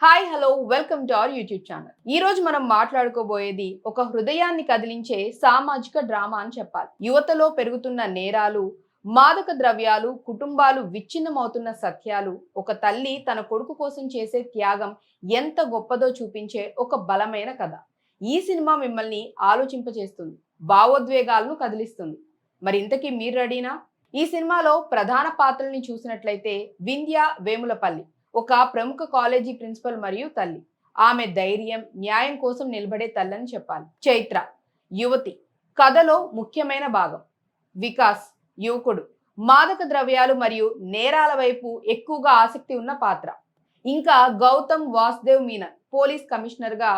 Hi hello welcome to our YouTube channel. ఈ రోజు మనం మాట్లాడుకోబోయేది ఒక హృదయాన్ని కదిలించే సామాజిక డ్రామా అని చెప్పాలి. యువతలో పెరుగుతున్న నేరాలు, మాదక ద్రవ్యాలు, కుటుంబాలు విచ్ఛిన్నమవుతున్న సత్యాలు, ఒక తల్లి తన కొడుకు కోసం చేసే త్యాగం ఎంత గొప్పదో చూపించే ఒక బలమైన కథ. ఈ సినిమా మిమ్మల్ని ఆలోచింపచేస్తుంది, భావోద్వేగాలను కదిలిస్తుంది. మరి ఇంతకీ మీరు రెడీనా? ఈ సినిమాలో ప్రధాన పాత్రల్ని చూసినట్లయితే వింధ్య వేములపల్లి ఒక ప్రముఖ కాలేజీ ప్రిన్సిపల్ మరియు తల్లి. ఆమె ధైర్యం, న్యాయం కోసం నిలబడే తల్లని చెప్పాలి. చైత్ర యువతి, కథలో ముఖ్యమైన భాగం. వికాస్ యువకుడు, మాదక ద్రవ్యాలు మరియు నేరాల వైపు ఎక్కువగా ఆసక్తి ఉన్న పాత్ర. ఇంకా గౌతమ్ వాసుదేవ్ మీనన్ పోలీస్ కమిషనర్ గా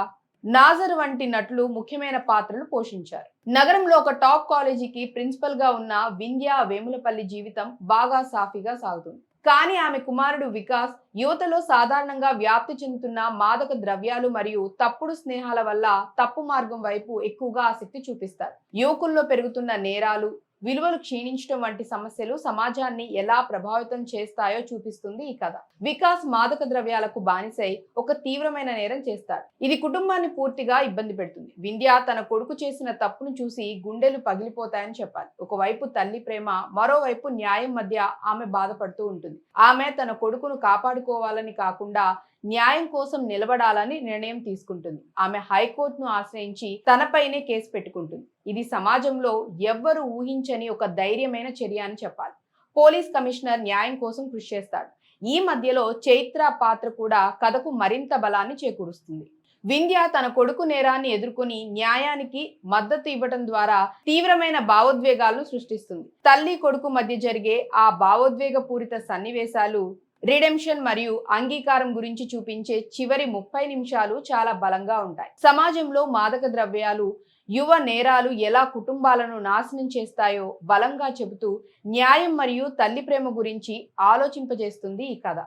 నాజర్ వంటి నటులు ముఖ్యమైన పాత్రలు పోషించారు. నగరంలో ఒక టాప్ కాలేజీకి ప్రిన్సిపల్ గా ఉన్న వింధ్య వేములపల్లి జీవితం బాగా సాఫీగా సాగుతుంది. కానీ ఆమె కుమారుడు వికాస్ యువతలో సాధారణంగా వ్యాప్తి చెందుతున్న మాదక ద్రవ్యాలు మరియు తప్పుడు స్నేహాల వల్ల తప్పు మార్గం వైపు ఎక్కువగా ఆసక్తి చూపిస్తారు. యువకుల్లో పెరుగుతున్న నేరాలు, విలువలు క్షీణించడం వంటి సమస్యలు సమాజాన్ని ఎలా ప్రభావితం చేస్తాయో చూపిస్తుంది ఈ కథ. వికాస్ మాదక ద్రవ్యాలకు బానిసై ఒక తీవ్రమైన నేరం చేస్తాడు. ఇది కుటుంబాన్ని పూర్తిగా ఇబ్బంది పెడుతుంది. వింధ్య తన కొడుకు చేసిన తప్పును చూసి గుండెలు పగిలిపోతాయని చెప్పాలి. ఒకవైపు తల్లి ప్రేమ, మరోవైపు న్యాయం మధ్య ఆమె బాధపడుతూ ఉంటుంది. ఆమె తన కొడుకును కాపాడుకోవాలని కాకుండా న్యాయం కోసం నిలబడాలని నిర్ణయం తీసుకుంటుంది. ఆమె హైకోర్టును ఆశ్రయించి తనపైనే కేసు పెట్టుకుంటుంది. ఇది సమాజంలో ఎవ్వరు ఊహించని ఒక ధైర్యమైన చర్య అని చెప్పాలి. పోలీస్ కమిషనర్ న్యాయం కోసం కృషి చేస్తాడు. ఈ మధ్యలో చైత్ర పాత్ర కూడా కథకు మరింత బలాన్ని చేకూరుస్తుంది. వింధ్య తన కొడుకు నేరాన్ని ఎదుర్కొని న్యాయానికి మద్దతు ఇవ్వడం ద్వారా తీవ్రమైన భావోద్వేగాలను సృష్టిస్తుంది. తల్లి కొడుకు మధ్య జరిగే ఆ భావోద్వేగ పూరిత సన్నివేశాలు, రిడెంప్షన్ మరియు అంగీకారం గురించి చూపించే చివరి 30 నిమిషాలు చాలా బలంగా ఉంటాయి. సమాజంలో మాదక ద్రవ్యాలు, యువ నేరాలు ఎలా కుటుంబాలను నాశనం చేస్తాయో బలంగా చెబుతూ న్యాయం మరియు తల్లి ప్రేమ గురించి ఆలోచింపజేస్తుంది ఈ కథ.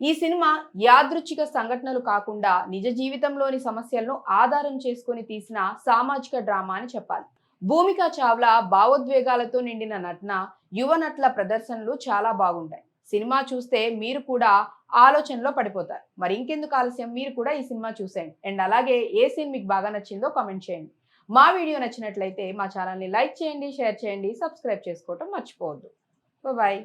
ఈ సినిమా యాదృచ్ఛిక సంఘటనలు కాకుండా నిజ జీవితంలోని సమస్యలను ఆధారం చేసుకొని తీసిన సామాజిక డ్రామా అని చెప్పాలి. భూమికా చావ్లా భావోద్వేగాలతో నిండిన నటన, యువ నటుల ప్రదర్శనలు చాలా బాగుంటాయి. సినిమా చూస్తే మీరు కూడా ఆలోచనలో పడిపోతారు. మరి ఇంకెందుకు ఆలస్యం, మీరు కూడా ఈ సినిమా చూసేయండి. అండ్ అలాగే ఏ సీన్ మీకు బాగా నచ్చిందో కామెంట్ చేయండి. మా వీడియో నచ్చినట్లయితే మా ఛానల్ని లైక్ చేయండి, షేర్ చేయండి, సబ్స్క్రైబ్ చేసుకోవటం మర్చిపోవద్దు. బాయ్.